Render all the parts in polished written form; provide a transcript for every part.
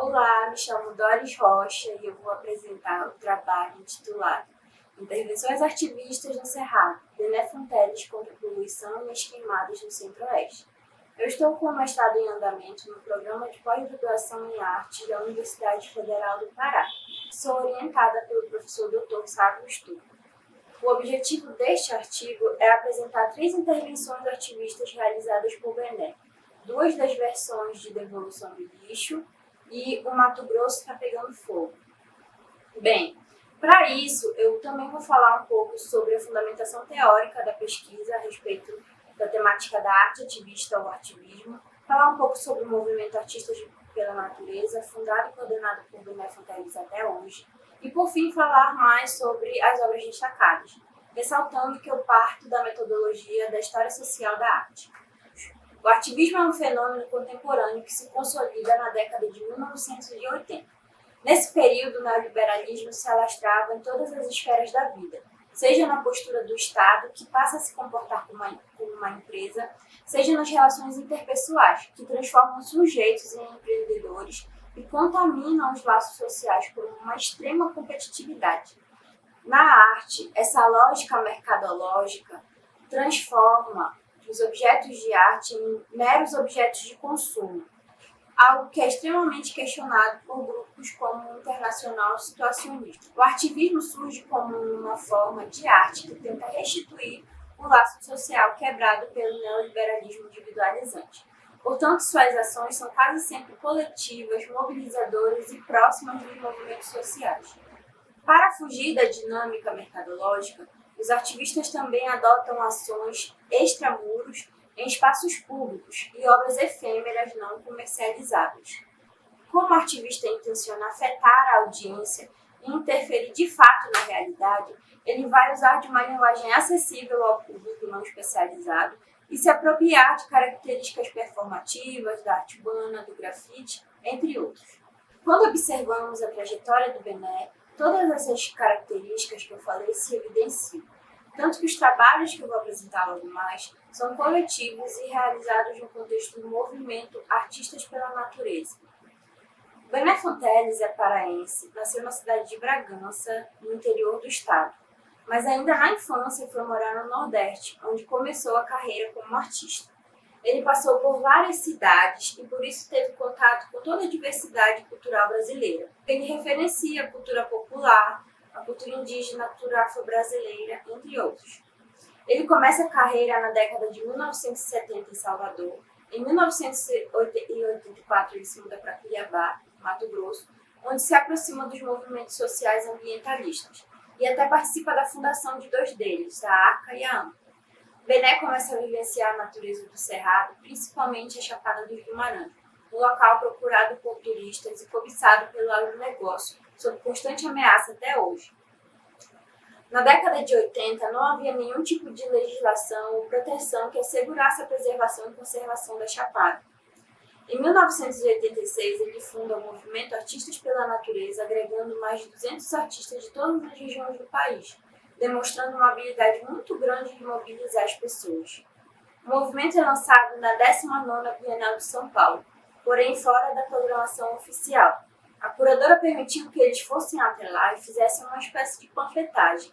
Olá, me chamo Doris Rocha e eu vou apresentar o trabalho intitulado Intervenções Ativistas no Cerrado, Bené Fonteles contra a Poluição e as Queimadas no Centro-Oeste. Eu estou com o mestrado em andamento no Programa de Pós-Graduação em Arte da Universidade Federal do Pará. Sou orientada pelo professor Dr. Sávio Stupa. O objetivo deste artigo é apresentar 3 intervenções ativistas realizadas por Bené, 2 das versões de Devolução do Lixo e o Mato Grosso está pegando fogo. Bem, para isso eu também vou falar um pouco sobre a fundamentação teórica da pesquisa a respeito da temática da arte ativista ou ativismo, falar um pouco sobre o movimento Artistas pela Natureza, fundado e coordenado por Bené Fonteles até hoje, e por fim falar mais sobre as obras destacadas, ressaltando que eu parto da metodologia da história social da arte. O ativismo é um fenômeno contemporâneo que se consolida na década de 1980. Nesse período, o neoliberalismo se alastrava em todas as esferas da vida, seja na postura do Estado, que passa a se comportar como uma empresa, seja nas relações interpessoais, que transformam sujeitos em empreendedores e contaminam os laços sociais por uma extrema competitividade. Na arte, essa lógica mercadológica transforma os objetos de arte em meros objetos de consumo, algo que é extremamente questionado por grupos como o Internacional Situacionista. O ativismo surge como uma forma de arte que tenta restituir o laço social quebrado pelo neoliberalismo individualizante. Portanto, suas ações são quase sempre coletivas, mobilizadoras e próximas dos movimentos sociais. Para fugir da dinâmica mercadológica, os ativistas também adotam ações extramuros em espaços públicos e obras efêmeras não comercializáveis. Como o ativista intenciona afetar a audiência e interferir de fato na realidade, ele vai usar de uma linguagem acessível ao público não especializado e se apropriar de características performativas, da arte urbana, do grafite, entre outros. Quando observamos a trajetória do Bené, todas essas características que eu falei se evidenciam, tanto que os trabalhos que eu vou apresentar logo mais são coletivos e realizados no contexto do movimento Artistas pela Natureza. Bené Fonteles é paraense, nasceu na cidade de Bragança, no interior do estado, mas ainda na infância foi morar no Nordeste, onde começou a carreira como artista. Ele passou por várias cidades e por isso teve contato com toda a diversidade cultural brasileira. Ele referencia a cultura popular, a cultura indígena, a cultura afro-brasileira, entre outros. Ele começa a carreira na década de 1970 em Salvador. Em 1984 ele se muda para Cuiabá, Mato Grosso, onde se aproxima dos movimentos sociais ambientalistas e até participa da fundação de 2 deles, a ARCA e a AMPA. Bené começa a vivenciar a natureza do Cerrado, principalmente a Chapada dos Guimarães, um local procurado por turistas e cobiçado pelo agronegócio, sob constante ameaça até hoje. Na década de 80, não havia nenhum tipo de legislação ou proteção que assegurasse a preservação e conservação da Chapada. Em 1986, ele funda o movimento Artistas pela Natureza, agregando mais de 200 artistas de todas as regiões do país, demonstrando uma habilidade muito grande de mobilizar as pessoas. O movimento é lançado na 19ª Bienal de São Paulo, porém fora da programação oficial. A curadora permitiu que eles fossem até lá e fizessem uma espécie de panfletagem,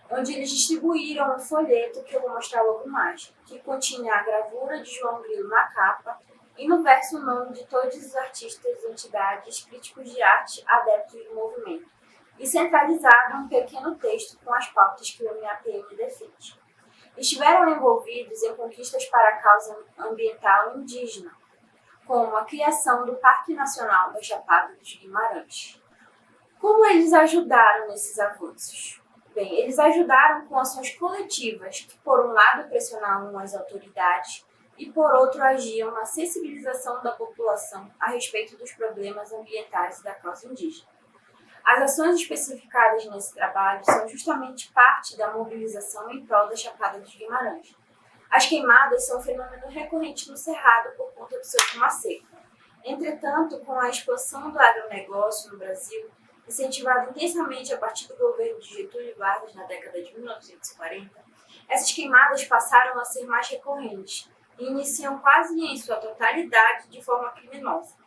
onde eles distribuíram um folheto que eu vou mostrar logo mais, que continha a gravura de João Grilo na capa e no verso o nome de todos os artistas, entidades, críticos de arte, adeptos do movimento, e centralizado um pequeno texto com as pautas que o MAPM defende. Estiveram envolvidos em conquistas para a causa ambiental indígena, como a criação do Parque Nacional da Chapada dos Guimarães. Como eles ajudaram nesses avanços? Bem, eles ajudaram com ações coletivas que, por um lado, pressionavam as autoridades e, por outro, agiam na sensibilização da população a respeito dos problemas ambientais e da causa indígena. As ações especificadas nesse trabalho são justamente parte da mobilização em prol da Chapada dos Guimarães. As queimadas são um fenômeno recorrente no Cerrado por conta do seu clima seco. Entretanto, com a expansão do agronegócio no Brasil, incentivado intensamente a partir do governo de Getúlio Vargas na década de 1940, essas queimadas passaram a ser mais recorrentes e iniciam quase em sua totalidade de forma criminosa.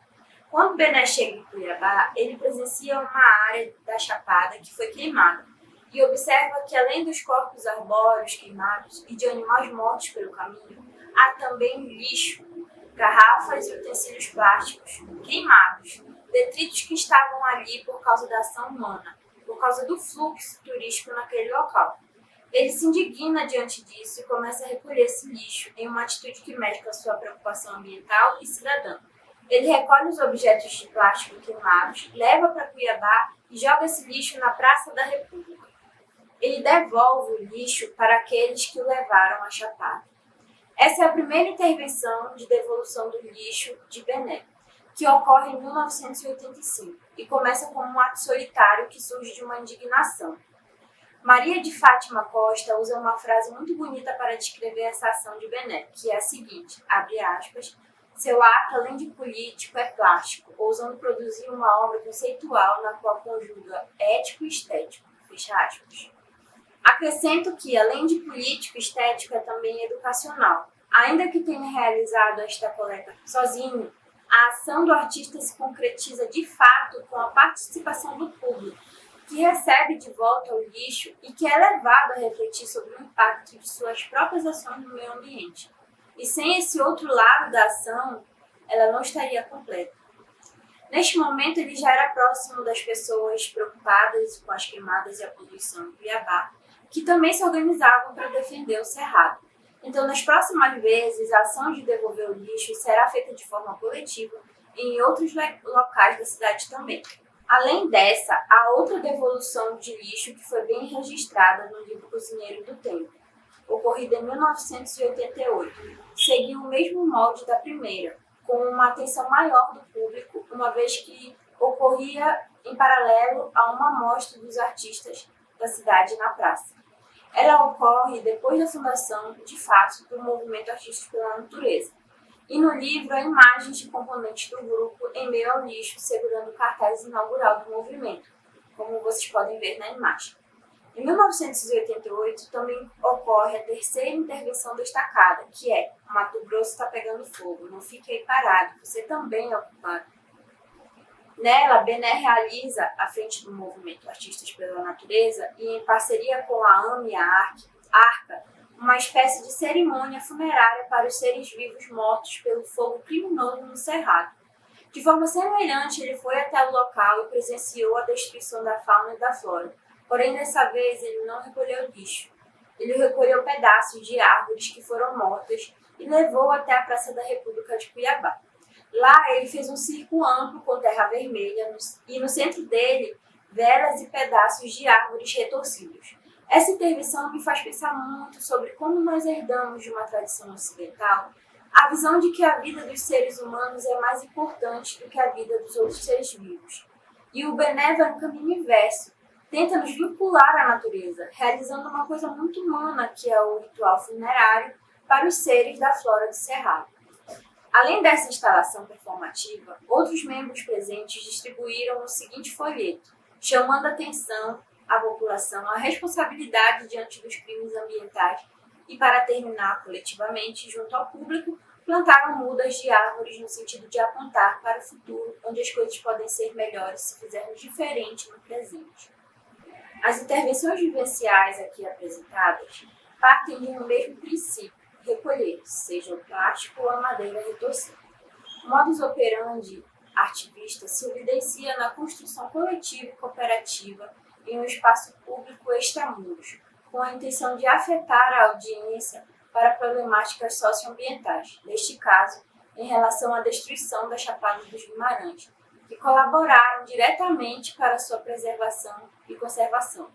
Quando Bené chega em Cuiabá, Cuiabá, ele presencia uma área da Chapada que foi queimada e observa que, além dos corpos arbóreos queimados e de animais mortos pelo caminho, há também lixo, garrafas e utensílios plásticos queimados, detritos que estavam ali por causa da ação humana, por causa do fluxo turístico naquele local. Ele se indigna diante disso e começa a recolher esse lixo em uma atitude que mexe com a sua preocupação ambiental e cidadã. Ele recolhe os objetos de plástico queimados, leva para Cuiabá e joga esse lixo na Praça da República. Ele devolve o lixo para aqueles que o levaram à Chapada. Essa é a primeira intervenção de devolução do lixo de Bené, que ocorre em 1985 e começa como um ato solitário que surge de uma indignação. Maria de Fátima Costa usa uma frase muito bonita para descrever essa ação de Bené, que é a seguinte, abre aspas, seu ato, além de político, é plástico, ousando produzir uma obra conceitual na qual conjuga ético e estético, fecha aspas. Acrescento que, além de político, estético é também educacional. Ainda que tenha realizado esta coleta sozinho, a ação do artista se concretiza de fato com a participação do público, que recebe de volta o lixo e que é levado a refletir sobre o impacto de suas próprias ações no meio ambiente. E sem esse outro lado da ação, ela não estaria completa. Neste momento, ele já era próximo das pessoas preocupadas com as queimadas e a poluição em Cuiabá, que também se organizavam para defender o cerrado. Então, nas próximas vezes, a ação de devolver o lixo será feita de forma coletiva em outros locais da cidade também. Além dessa, há outra devolução de lixo que foi bem registrada no livro Cozinheiro do Tempo, ocorrida em 1988. Seguiu o mesmo molde da primeira, com uma atenção maior do público, uma vez que ocorria em paralelo a uma mostra dos artistas da cidade na praça. Ela ocorre depois da fundação, de fato, do movimento Artistas pela Natureza. E no livro há imagens de componentes do grupo em meio ao lixo, segurando o cartaz inaugural do movimento, como vocês podem ver na imagem. Em 1988, também ocorre a terceira intervenção destacada, que é Mato Grosso está pegando fogo, não fique aí parado, você também é ocupado. Nela, Bené realiza, à frente do movimento Artistas pela Natureza e em parceria com a AME e a ARCA, uma espécie de cerimônia funerária para os seres vivos mortos pelo fogo criminoso no Cerrado. De forma semelhante, ele foi até o local e presenciou a destruição da fauna e da flora. Porém, dessa vez, ele não recolheu lixo. Ele recolheu pedaços de árvores que foram mortas e levou até a Praça da República de Cuiabá. Lá, ele fez um circo amplo com terra vermelha e no centro dele, velas e pedaços de árvores retorcidos. Essa intervenção me faz pensar muito sobre como nós herdamos de uma tradição ocidental a visão de que a vida dos seres humanos é mais importante do que a vida dos outros seres vivos. E o Bené vai no caminho inverso, tenta nos vincular à natureza, realizando uma coisa muito humana, que é o ritual funerário para os seres da flora do Cerrado. Além dessa instalação performativa, outros membros presentes distribuíram o seguinte folheto, chamando a atenção à população à responsabilidade diante dos crimes ambientais e, para terminar coletivamente, junto ao público, plantaram mudas de árvores no sentido de apontar para o futuro, onde as coisas podem ser melhores se fizermos diferente no presente. As intervenções vivenciais aqui apresentadas partem de um mesmo princípio, recolher, seja o plástico ou a madeira retorcida. O modus operandi artivista se evidencia na construção coletiva e cooperativa em um espaço público extramuros, com a intenção de afetar a audiência para problemáticas socioambientais, neste caso, em relação à destruição da Chapada dos Guimarães, que colaboraram diretamente para sua preservação e conservação.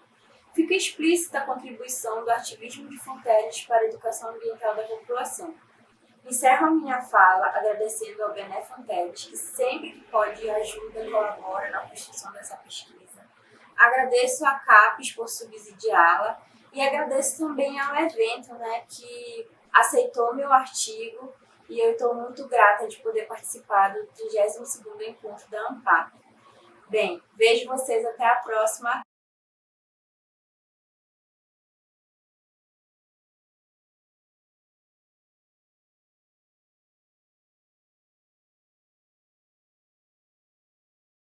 Fica explícita a contribuição do ativismo de Fonteles para a educação ambiental da população. Encerro a minha fala agradecendo ao Bené Fonteles, que sempre que pode ajuda e colabora na construção dessa pesquisa. Agradeço a CAPES por subsidiá-la e agradeço também ao evento, que aceitou meu artigo e eu estou muito grata de poder participar do 32º Encontro da ANPAP. Bem, vejo vocês até a próxima.